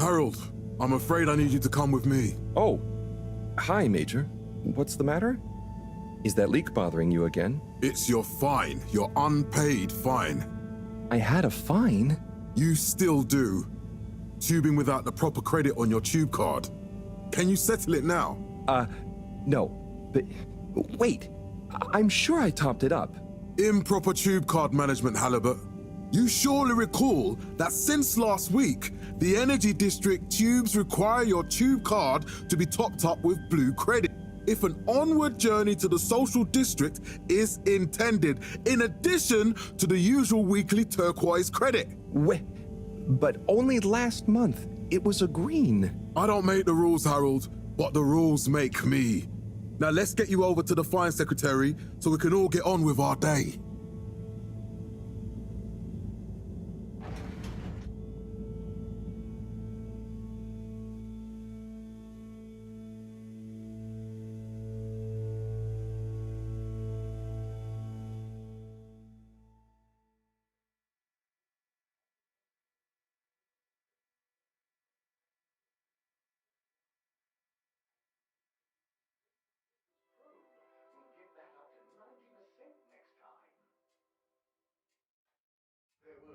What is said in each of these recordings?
Harold, I'm afraid I need you to come with me. Oh, hi, Major. What's the matter? Is that leak bothering you again? It's your fine, your unpaid fine. I had a fine? You still do. Tubing without the proper credit on your tube card. Can you settle it now? No. But wait, I'm sure I topped it up. Improper tube card management, Halibut. You surely recall that since last week, the Energy District tubes require your tube card to be topped up with blue credit if an onward journey to the social district is intended, in addition to the usual weekly turquoise credit. But only last month, it was a green. I don't make the rules, Harold, but the rules make me. Now let's get you over to the fine secretary so we can all get on with our day.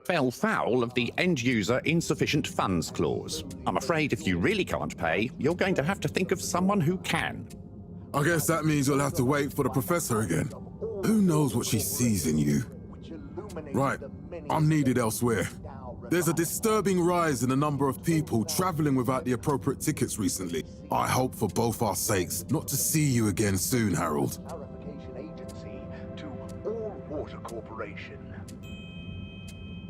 Fell foul of the end-user insufficient funds clause. I'm afraid if you really can't pay, you're going to have to think of someone who can. I guess that means you'll have to wait for the professor again. Who knows what she sees in you? Right, I'm needed elsewhere. There's a disturbing rise in the number of people traveling without the appropriate tickets recently. I hope for both our sakes not to see you again soon, Harold. Agency to All Water Corporation.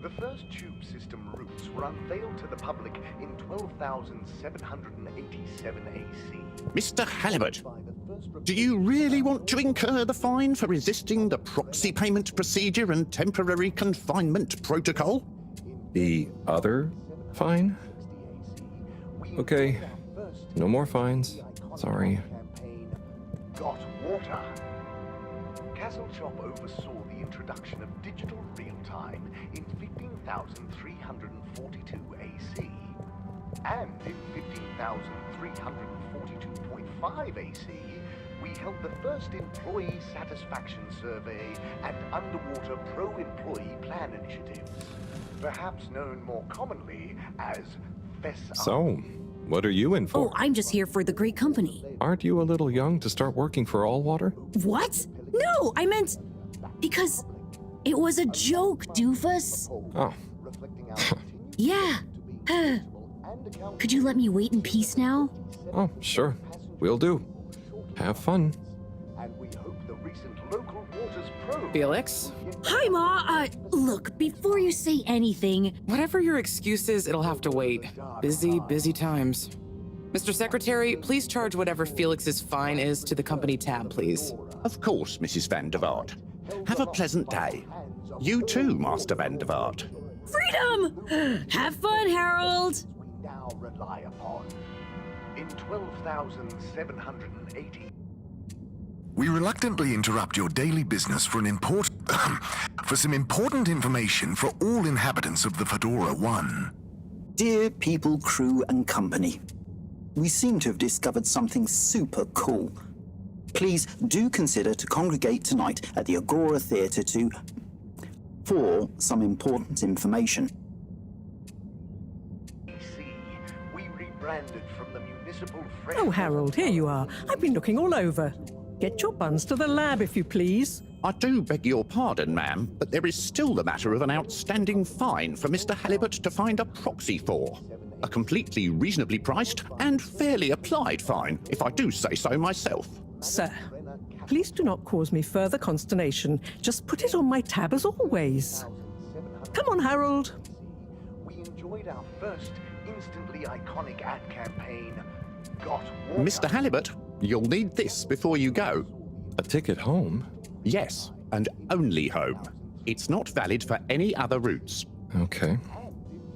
The first tube system routes were unveiled to the public in 12,787 AC. Mr. Halibut, do you really want to incur the fine for resisting the proxy payment procedure and temporary confinement protocol? The other fine? Okay, no more fines. Sorry. Got water. Kasym oversaw the introduction of digital real-time in 15,342 AC. And in 15,342.5 AC, we held the first employee satisfaction survey and underwater pro-employee plan initiatives, perhaps known more commonly as FES. So, what are you in for? Oh, I'm just here for the great company. Aren't you a little young to start working for All Water? What? No, I meant because it was a joke, doofus. Oh. Yeah. Could you let me wait in peace now? Oh, sure. Will do. Have fun. And we hope the recent local waters probe. Felix? Hi, Ma. Look, before you say anything... Whatever your excuse is, it'll have to wait. Busy times. Mr. Secretary, please charge whatever Felix's fine is to the company tab, please. Of course, Mrs. Van der Vaart. Have a pleasant day. You too, Master Van der Vaart. Freedom! Have fun, Harold! We now rely upon. In 12,780. We reluctantly interrupt your daily business for for some important information for all inhabitants of the Fedora 1. Dear people, crew, and company, we seem to have discovered something super cool. Please do consider to congregate tonight at the Agora Theatre for some important information. We rebranded from the municipal. Oh, Harold, here you are. I've been looking all over. Get your buns to the lab, if you please. I do beg your pardon, ma'am, but there is still the matter of an outstanding fine for Mr. Halibut to find a proxy for. A completely reasonably priced and fairly applied fine, if I do say so myself. Sir, please do not cause me further consternation. Just put it on my tab as always. Come on, Harold. We enjoyed our first instantly iconic ad campaign, Got Water. Mr. Halibut, you'll need this before you go. A ticket home? Yes, and only home. It's not valid for any other routes. Okay.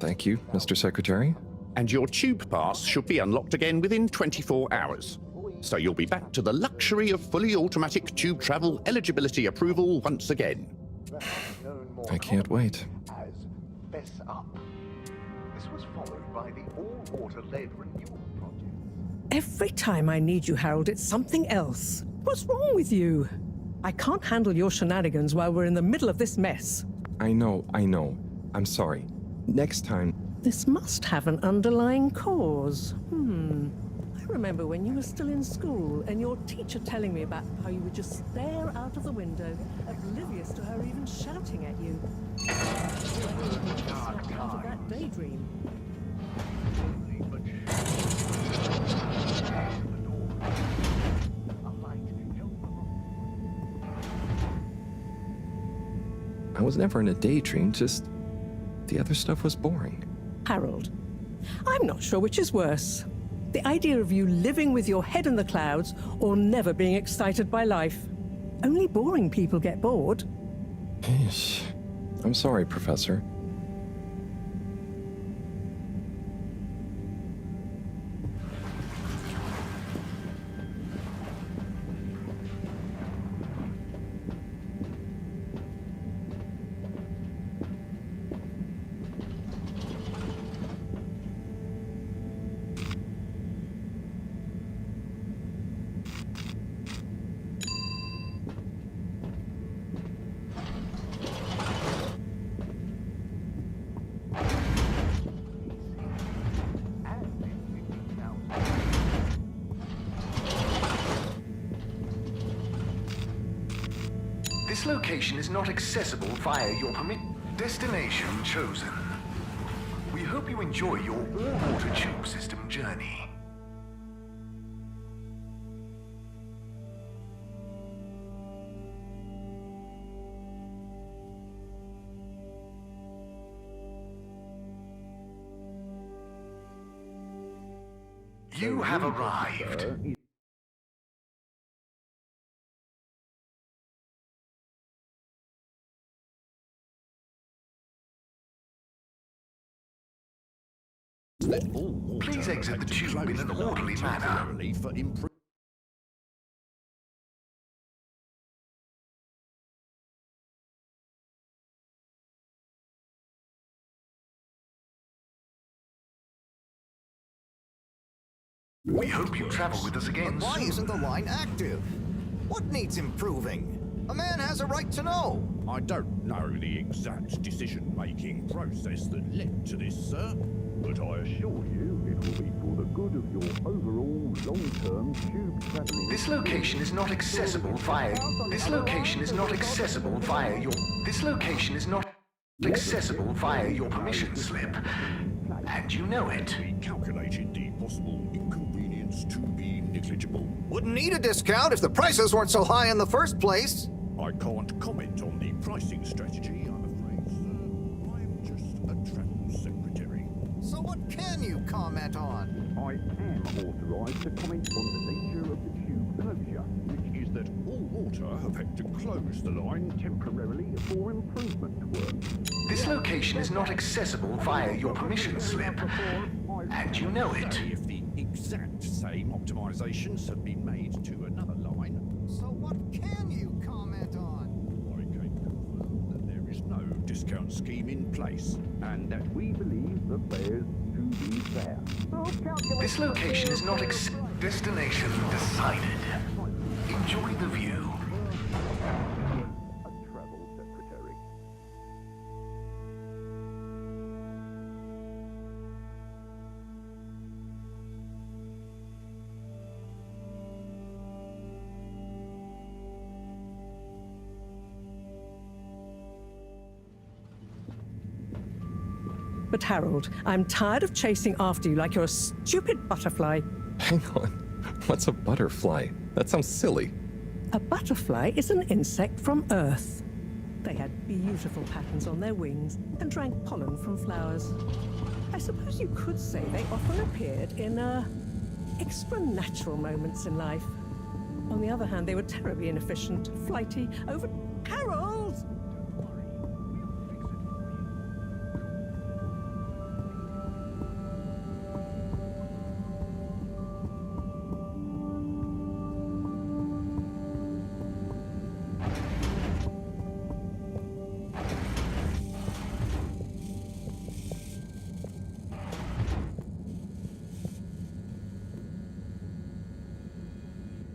Thank you, Mr. Secretary. And your tube pass should be unlocked again within 24 hours. So you'll be back to the luxury of fully automatic tube travel eligibility approval once again. I can't wait. As FES up. The This was followed by the all-water-led renewal project. Every time I need you, Harold, it's something else. What's wrong with you? I can't handle your shenanigans while we're in the middle of this mess. I know. I'm sorry. Next time. This must have an underlying cause. I remember when you were still in school and your teacher telling me about how you would just stare out of the window, oblivious to her even shouting at you. Snap out of that daydream. I was never in a daydream, just the other stuff was boring. Harold, I'm not sure which is worse. The idea of you living with your head in the clouds or never being excited by life. Only boring people get bored. I'm sorry, Professor. This location is not accessible via your destination chosen. We hope you enjoy your all-water tube system journey. You have arrived. Please exit the tube in an orderly manner. We hope you travel with us again Why soon. isn't the line active? What needs improving? A man has a right to know. I don't know the exact decision-making process that led to this, sir, but I assure you it will be for the good of your overall long-term tube traveling. This location is not accessible via your permission slip, and you know it. We calculated the possible inconvenience to be negligible. Wouldn't need a discount if the prices weren't so high in the first place. I can't comment on the pricing strategy, I'm afraid, sir. I'm just a travel secretary. So what can you comment on? I am authorised to comment on the nature of the tube closure, which is that all water have had to close the line temporarily for improvement work. This location is not accessible via your permission slip, and you know it. If the exact same optimizations have been made to another line, So what can you comment on? I can confirm that there is no discount scheme in place, and that we believe the fares to be fair. This location is not destination decided. Enjoy the view. A travel secretary. But Harold, I'm tired of chasing after you like you're a stupid butterfly. Hang on. What's a butterfly? That sounds silly. A butterfly is an insect from Earth. They had beautiful patterns on their wings and drank pollen from flowers. I suppose you could say they often appeared in extra natural moments in life. On the other hand, they were terribly inefficient, flighty, over... Harold!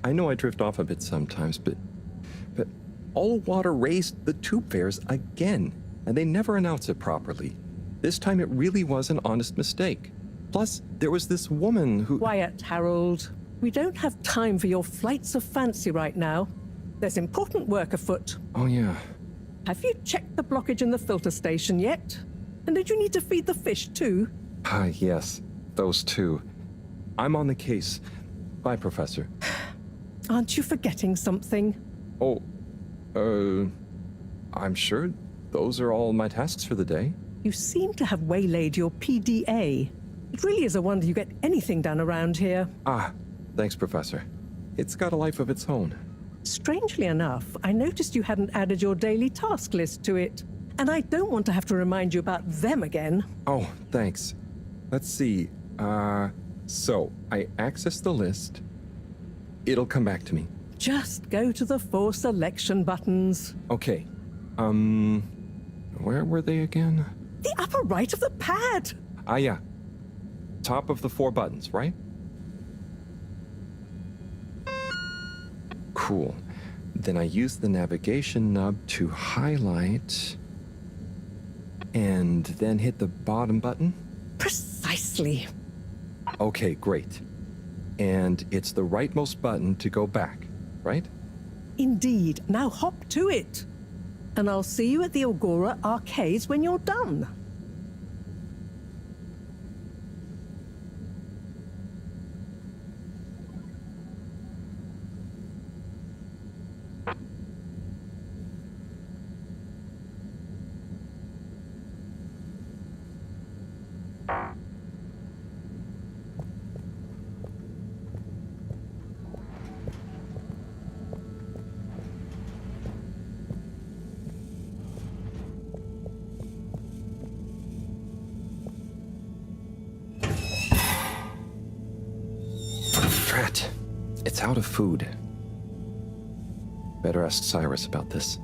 I know I drift off a bit sometimes, but All Water raised the tube fares again, and they never announce it properly. This time it really was an honest mistake. Plus, there was this woman who... Quiet, Harold. We don't have time for your flights of fancy right now. There's important work afoot. Oh, yeah. Have you checked the blockage in the filter station yet? And did you need to feed the fish too? Yes. Those two. I'm on the case. Bye, Professor. Aren't you forgetting something? Oh, I'm sure those are all my tasks for the day. You seem to have waylaid your PDA. It really is a wonder you get anything done around here. Ah, thanks, Professor. It's got a life of its own. Strangely enough, I noticed you hadn't added your daily task list to it. And I don't want to have to remind you about them again. Oh, thanks. Let's see. So I access the list. It'll come back to me. Just go to the 4 selection buttons. Okay. Where were they again? The upper right of the pad. Ah, yeah. Top of the 4 buttons, right? Cool. Then I use the navigation nub to highlight and then hit the bottom button. Precisely. Okay, great. And it's the rightmost button to go back, right? Indeed. Now hop to it. And I'll see you at the Agora arcades when you're done. Drat. It's out of food. Better ask Cyrus about this.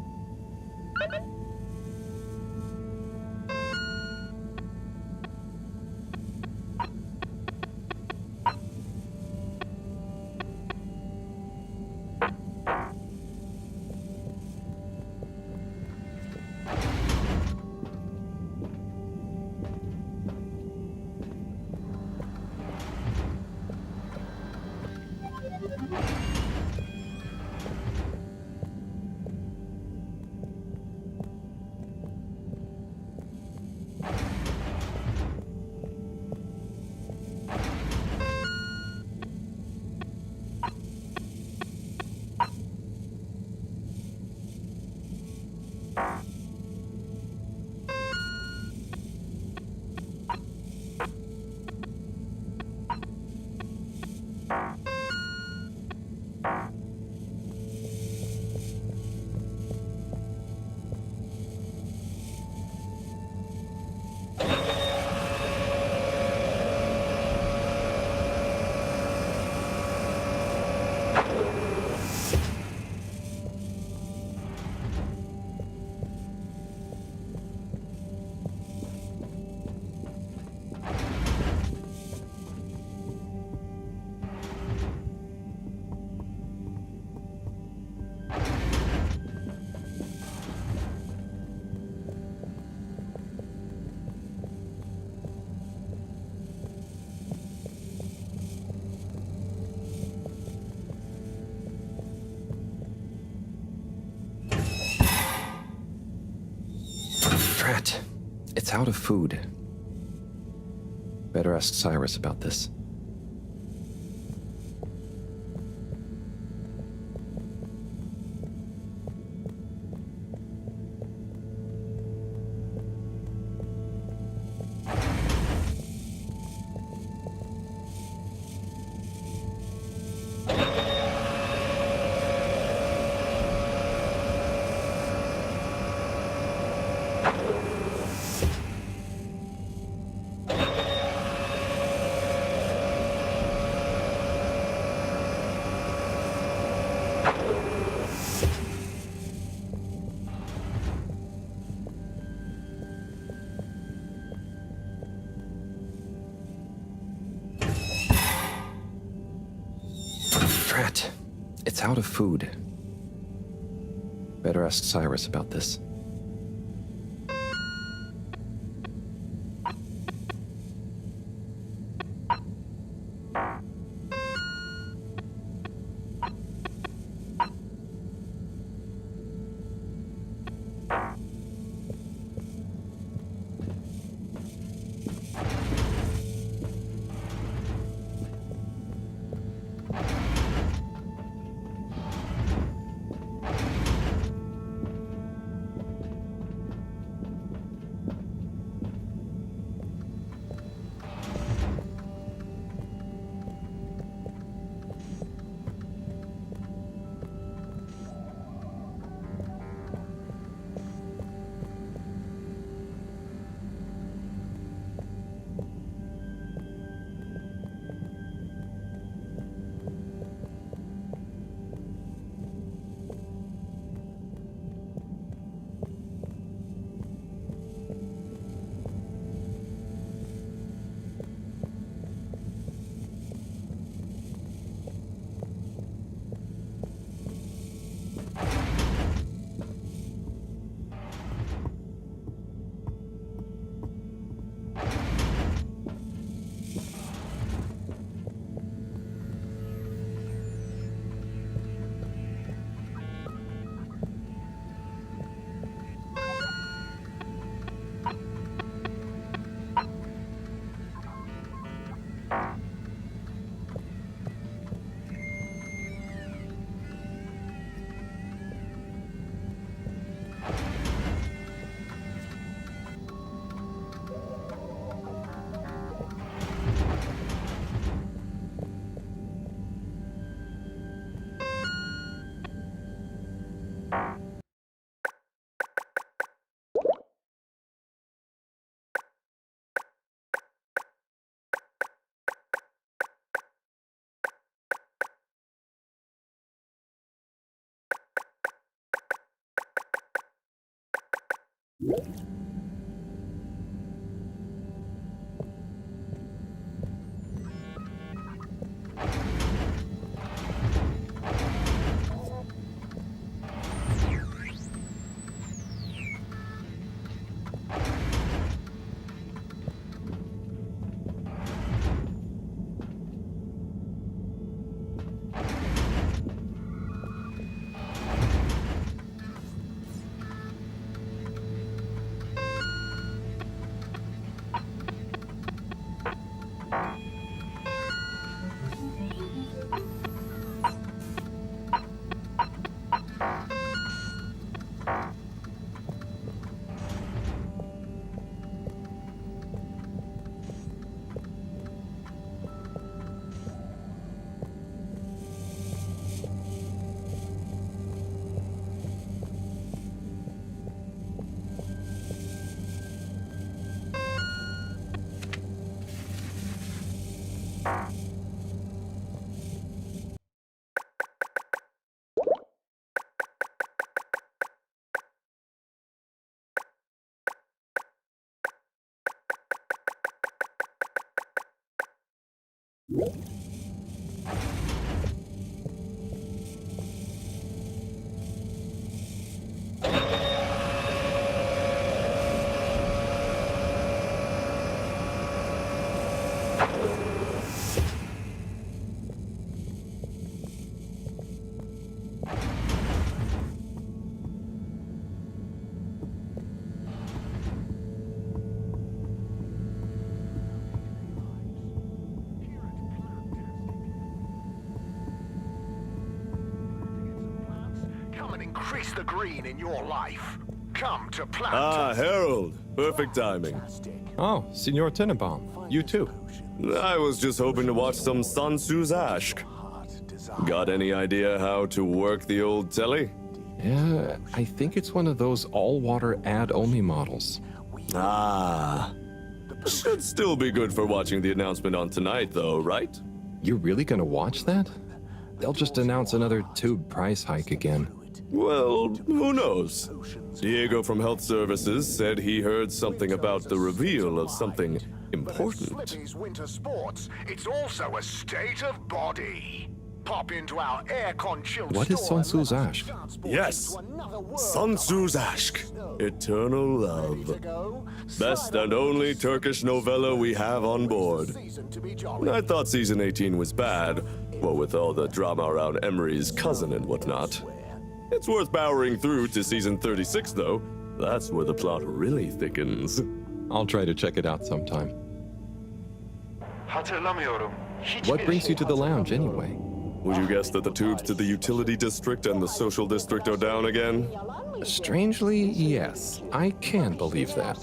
Drat. It's out of food. Better ask Cyrus about this. Drat. It's out of food. Better ask Cyrus about this. Increase the green in your life. Come to Planet. Ah, Harold. Perfect timing. Oh, Signor Tenenbaum. You too. I was just hoping to watch some Sun Tzu's Ashk. Got any idea how to work the old telly? Yeah, I think it's one of those all-water ad-only models. Ah. Should still be good for watching the announcement on tonight, though, right? You're really gonna watch that? They'll just announce another tube price hike again. Well, who knows? Diego from Health Services said he heard something about the reveal of something important. Smitty's winter sports, it's also a state of body. Pop into our aircon chilled What is store Sun and let Tzu's us ash? transport Yes. you to another world Sun Tzu's of Aşk. snow. Eternal Ready to love. go? Best Slide and on only into Turkish novella we have on board. season to be jolly. I thought season 18 was bad, well, with all the drama around Emery's cousin and whatnot. It's worth powering through to season 36, though. That's where the plot really thickens. I'll try to check it out sometime. Hatırlamıyorum. What brings you to the lounge anyway? Would you guess that the tubes to the utility district and the social district are down again? Strangely, yes. I can believe that.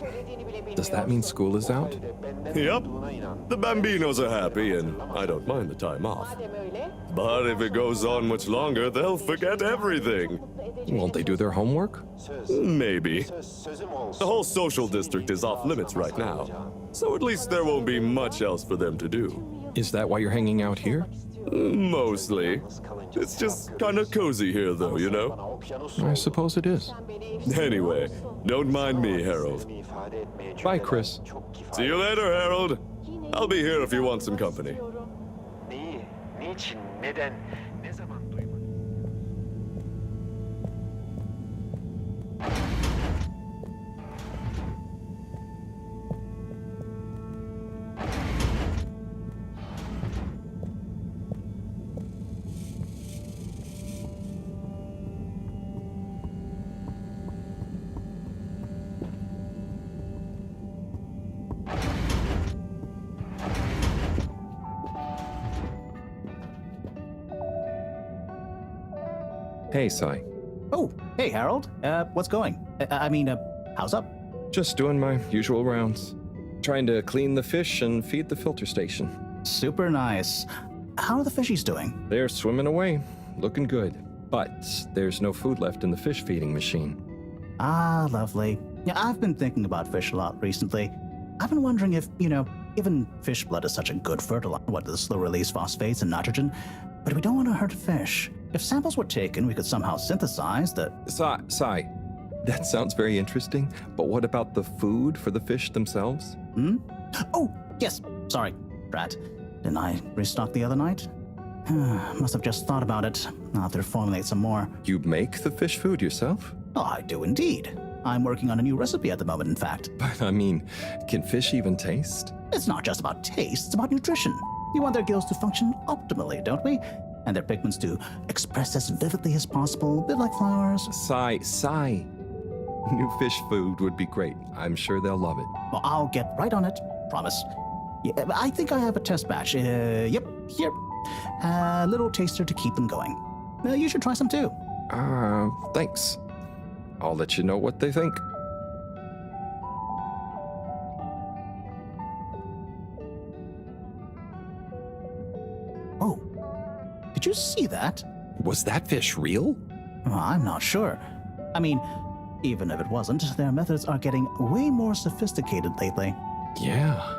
Does that mean school is out? Yep. The Bambinos are happy, and I don't mind the time off. But if it goes on much longer, they'll forget everything. Won't they do their homework? Maybe. The whole social district is off limits right now, so at least there won't be much else for them to do. Is that why you're hanging out here? Mostly. It's just kind of cozy here, though, you know? I suppose it is. Anyway, don't mind me, Harold. Bye, Chris. See you later, Harold. I'll be here if you want some company. Neyi, niçin, neden, ne zaman duymadın? Hey, Sai. Oh, hey, Harold. What's going? How's up? Just doing my usual rounds. Trying to clean the fish and feed the filter station. Super nice. How are the fishies doing? They're swimming away, looking good. But there's no food left in the fish feeding machine. Ah, lovely. Yeah, I've been thinking about fish a lot recently. I've been wondering if, given fish blood is such a good fertilizer, what the slow-release phosphates and nitrogen, but we don't want to hurt fish. If samples were taken, we could somehow synthesize the... Sai, that sounds very interesting, but what about the food for the fish themselves? Oh, yes. Sorry, Brad. Didn't I restock the other night? Must have just thought about it. I'll have to formulate some more. You make the fish food yourself? Oh, I do indeed. I'm working on a new recipe at the moment, in fact. But I mean, can fish even taste? It's not just about taste, it's about nutrition. We want their gills to function optimally, don't we? And their pigments to express as vividly as possible, a bit like flowers. Sai. New fish food would be great. I'm sure they'll love it. Well, I'll get right on it. Promise. Yeah, I think I have a test batch. Yep, here. A little taster to keep them going. You should try some too. Thanks. I'll let you know what they think. Oh, did you see that? Was that fish real? Well, I'm not sure. I mean, even if it wasn't, their methods are getting way more sophisticated lately. Yeah.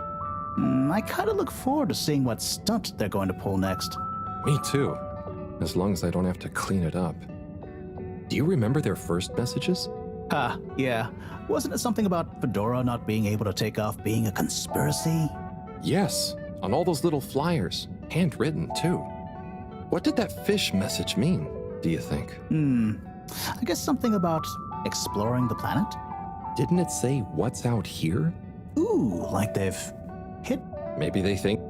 I kind of look forward to seeing what stunt they're going to pull next. Me too. As long as I don't have to clean it up. Do you remember their first messages? Yeah. Wasn't it something about Fedora not being able to take off being a conspiracy? Yes, on all those little flyers. Handwritten, too. What did that fish message mean, do you think? I guess something about exploring the planet? Didn't it say what's out here? Ooh, like they've hit... Maybe they think